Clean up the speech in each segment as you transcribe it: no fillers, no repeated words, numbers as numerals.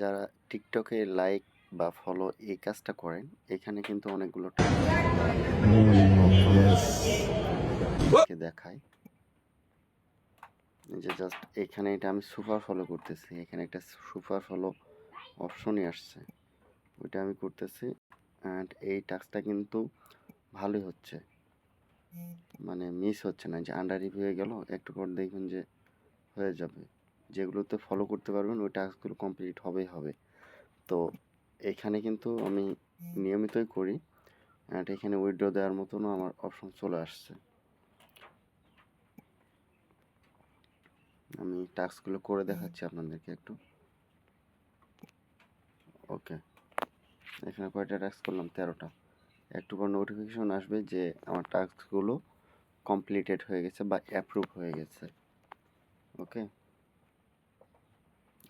যারা টিকটকে লাইক বা ফলো এই কাজটা করেন, এখানে কিন্তু অনেকগুলো টাস্ক আছে বা আপনাদেরকে দেখায় যে জাস্ট এখানে এটা আমি সুপার ফলো করতেছি, এখানে একটা সুপার ফলো অপশনই আসছে, ওইটা আমি করতেছি। অ্যান্ড এই টাস্কটা কিন্তু ভালোই হচ্ছে, মানে মিস হচ্ছে না, যে আন্ডার রিভিউ হয়ে গেল, একটু পর দেখবেন যে হয়ে যাবে। যেগুলোতে ফলো করতে পারবেন ওই টাস্কগুলো কমপ্লিট হবেই হবে। তো এখানে কিন্তু আমি নিয়মিতই করি, অ্যান্ড এখানে উইথড্র দেওয়ার মতনও আমার অপশন চলে আসছে। আমি টাস্কগুলো করে দেখাচ্ছি আপনাদেরকে একটু। ওকে, এখানে কয়টা টাস্ক করলাম? 13টা। একটু পর নোটিফিকেশন আসবে যে আমার টাস্কগুলো কমপ্লিটেড হয়ে গেছে বা অ্যাপ্রুভ হয়ে গেছে। ওকে,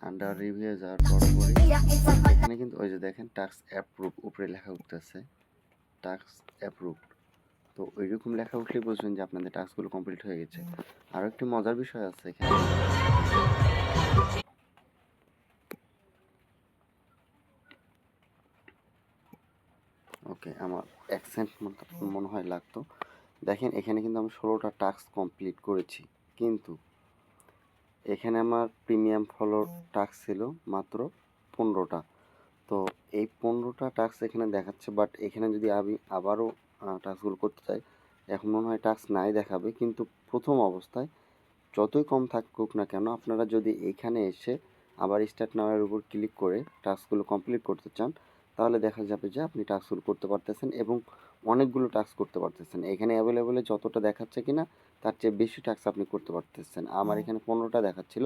আন্ডার রিভিউ যাওয়ার পরপরই এখানে কিন্তু ওই যে দেখেন টাস্ক অ্যাপ্রুভ উপরে লেখা উঠতেছে, টাস্ক অ্যাপ্রুভ। তো ওইরকম লেখা উঠলেই বুঝবেন যে আপনাদের টাস্কগুলো কমপ্লিট হয়ে গেছে। আরও একটি মজার বিষয় আছে এখানে। ওকে, আমার অ্যাকসেন্ট মনে হয় লাগতো। দেখেন এখানে কিন্তু আমি 16টা টাস্ক কমপ্লিট করেছি, কিন্তু এখানে আমার প্রিমিয়াম ফলোর টাস্ক ছিল মাত্র 15টা। তো এই 15টা টাস্ক এখানে দেখাচ্ছে, বাট এখানে যদি আমি আবারও টাস্কগুলো করতে চাই, এখন মনে হয় টাস্ক নাই দেখাবে। কিন্তু প্রথম অবস্থায় যতই কম থাকুক না কেন, আপনারা যদি এখানে এসে আবার স্টার্ট নাওয়ের উপর ক্লিক করে টাস্কগুলো কমপ্লিট করতে চান, তাহলে দেখা যাবে যে আপনি টাস্কগুলো করতে পারতেছেন এবং অনেকগুলো টাস্ক করতে পারতেছেন। এখানে অ্যাভেলেবেলে যতটা দেখাচ্ছে কিনা তার চেয়ে বেশি টাস্ক আপনি করতে পারতেছেন। আমার এখানে 15টা দেখাচ্ছিল,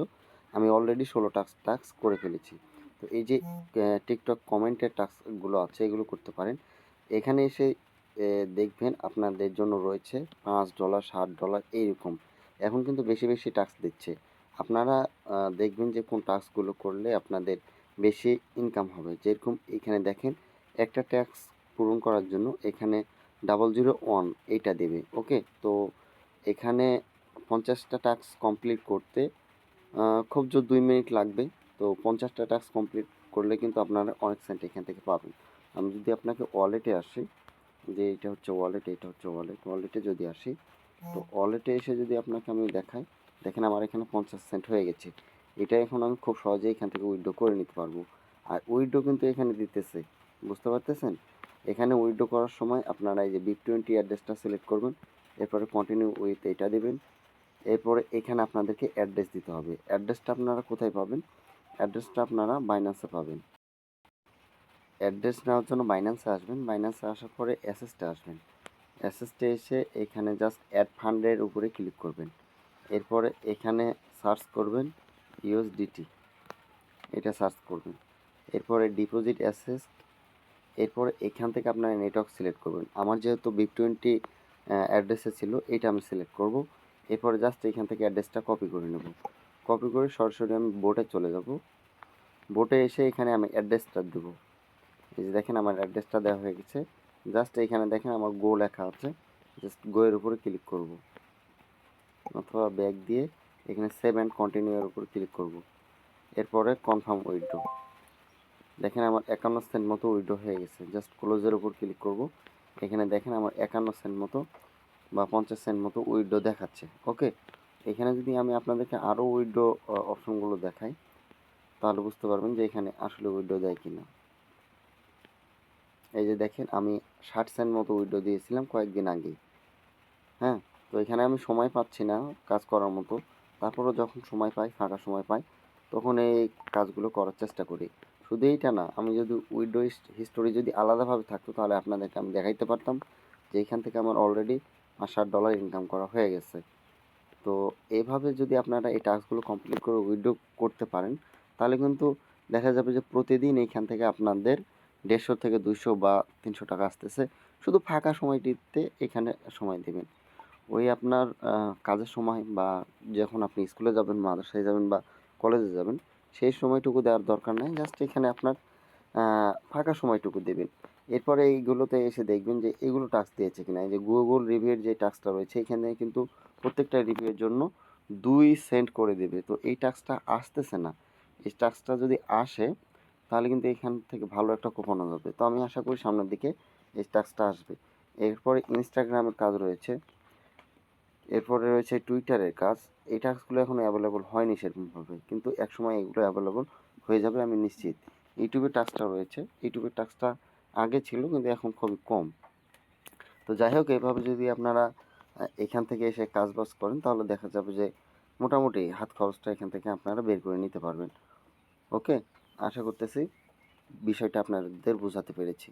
আমি অলরেডি 16 টাস্ক করে ফেলেছি। তো এই যে টিকটক কমেন্টের টাস্কগুলো আছে, এগুলো করতে পারেন। এখানে এসে দেখবেন আপনাদের জন্য রয়েছে $5, $60 এইরকম। এখন কিন্তু বেশি বেশি টাস্ক দিচ্ছে। আপনারা দেখবেন যে কোন টাস্কগুলো করলে আপনাদের বেশি ইনকাম হবে। যেরকম এখানে দেখেন, একটা ট্যাক্স পূরণ করার জন্য এখানে 001 এইটা দেবে। ওকে, তো এখানে 50টা টাস্ক কমপ্লিট করতে খুব জোর 2 মিনিট লাগবে। তো 50টা টাস্ক কমপ্লিট করলে কিন্তু আপনারা অনেক সেন্ট এখান থেকে পাবেন। আমি যদি আপনাকে ওয়ালেটে আসি, যে এটা হচ্ছে ওয়ালেট, এটা হচ্ছে ওয়ালেটে যদি আসি, তো ওয়ালেটে এসে যদি আপনাকে আমি দেখাই, দেখেন আমার এখানে 50 সেন্ট হয়ে গেছে। এটা এখন আমি খুব সহজেই এখান থেকে উইথড্র করে নিতে পারবো। আর উইথড্র কিন্তু এখানে দিতেছে, বুঝতে পারতেছেন? এখানে উইথড্র করার সময় আপনারা এই যে BIP20 অ্যাড্রেসটা সিলেক্ট করবেন, এরপরে কন্টিনিউ উইথ এটা দেবেন। এরপরে এখানে আপনাদেরকে অ্যাড্রেস দিতে হবে। অ্যাড্রেসটা আপনারা কোথায় পাবেন? অ্যাড্রেসটা আপনারা বাইন্যান্সে পাবেন। অ্যাড্রেস নেওয়ার জন্য বাইন্যান্সে আসবেন, বাইন্যান্সে আসার পরে অ্যাসেসটে আসবেন। অ্যাসেসটে এসে এখানে জাস্ট অ্যাড ফান্ডের উপরে ক্লিক করবেন। এরপরে এখানে সার্চ করবেন ইউএসডিটি, এটা সার্চ করবেন। এরপরে ডিপোজিট অ্যাসেস, এরপরে এখান থেকে আপনারা নেটওয়ার্ক সিলেক্ট করবেন। আমার যেহেতু BIP20 অ্যাড্রেসে ছিল, এটা আমি সিলেক্ট করব। এরপরে জাস্ট এখান থেকে অ্যাড্রেসটা কপি করে নেব। কপি করে সরাসরি আমি বোটে চলে যাব। বোটে এসে এখানে আমি অ্যাড্রেসটা দেবো। এই যে দেখেন আমার অ্যাড্রেসটা দেওয়া হয়ে গেছে। জাস্ট এখানে দেখেন আমার গো লেখা আছে, জাস্ট গো এর উপরে ক্লিক করব, অথবা ব্যাক দিয়ে এখানে সেভ অ্যান্ড কন্টিনিউ এর উপর ক্লিক করব। এরপরে কনফার্ম উইথড্র। দেখেন আমার 51 সেন্ট মতো উইথড্র হয়ে গেছে। জাস্ট ক্লোজের উপর ক্লিক করব। এখানে দেখেন আমার 51 সেন্ট মতো বা 50 সেন্ট মতো উইথড্র দেখাচ্ছে। ওকে, এখানে যদি আমি আপনাদেরকে আরও উইথড্র অপশনগুলো দেখাই, তাহলে বুঝতে পারবেন যে এখানে আসলে উইথড্র দেয় কিনা। এই যে দেখেন আমি 60 সেন্ট মতো উইথড্র দিয়েছিলাম কয়েকদিন আগেই। হ্যাঁ, তো এখানে আমি সময় পাচ্ছি না কাজ করার মতো, তারপরেও যখন সময় পাই, ফাঁকা সময় পাই, তখন এই কাজগুলো করার চেষ্টা করি। শুধু এইটা না, আমি যদি উইথড্র হিস্টোরি যদি আলাদাভাবে থাকতো, তাহলে আপনাদেরকে আমি দেখাইতে পারতাম যে এখান থেকে আমার অলরেডি $60 ইনকাম করা হয়ে গেছে। তো এইভাবে যদি আপনারা এই টাস্কগুলো কমপ্লিট করে উইথড্র করতে পারেন, তাহলে কিন্তু দেখা যাবে যে প্রতিদিন এইখান থেকে আপনাদের 150 থেকে 200 বা 300 টাকা আসতেছে। শুধু ফাঁকা সময়টিতে এখানে সময় দেবেন। ওই আপনার কাজের সময় বা যখন আপনি স্কুলে যাবেন, মাদ্রাসায় যাবেন বা কলেজে যাবেন, সেই সময়টুকু দেওয়ার দরকার নেই। জাস্ট এখানে আপনার ফাঁকা সময়টুকু দেবেন। এরপরে এইগুলোতে এসে দেখবেন যে এগুলো টাস্ক দিয়েছে কিনা। এই যে গুগল রিভিউয়ের যে টাস্কটা রয়েছে, এখানে কিন্তু প্রত্যেকটা রিভিউয়ের জন্য 2 সেন্ট করে দেবে। তো এই টাস্কটা আসতেছে না। এই টাস্কটা যদি আসে, তাহলে কিন্তু এখান থেকে ভালো একটা কুপন যাবে। তো আমি আশা করি সামনের দিকে এই টাস্কটা আসবে। এরপরে ইনস্টাগ্রামের কাজ রয়েছে, এরপরে রয়েছে টুইটারের কাজ। এই টাস্কগুলো এখনও অ্যাভেলেবল হয়নি সেরকমভাবে, কিন্তু একসময় এগুলো অ্যাভেলেবল হয়ে যাবে আমি নিশ্চিত। ইউটিউবের টাস্কটা রয়েছে, ইউটিউবের টাস্কটা আগে ছিল কিন্তু এখন খুবই কম। তো যাই হোক, এভাবে যদি আপনারা এখান থেকে এসে কাজবাজ করেন তাহলে দেখা যাবে যে মোটামুটি হাত খরচটা এখান থেকে আপনারা বের করে নিতে পারবেন। ওকে, আশা করতেছি বিষয়টা আপনাদের বোঝাতে পেরেছি।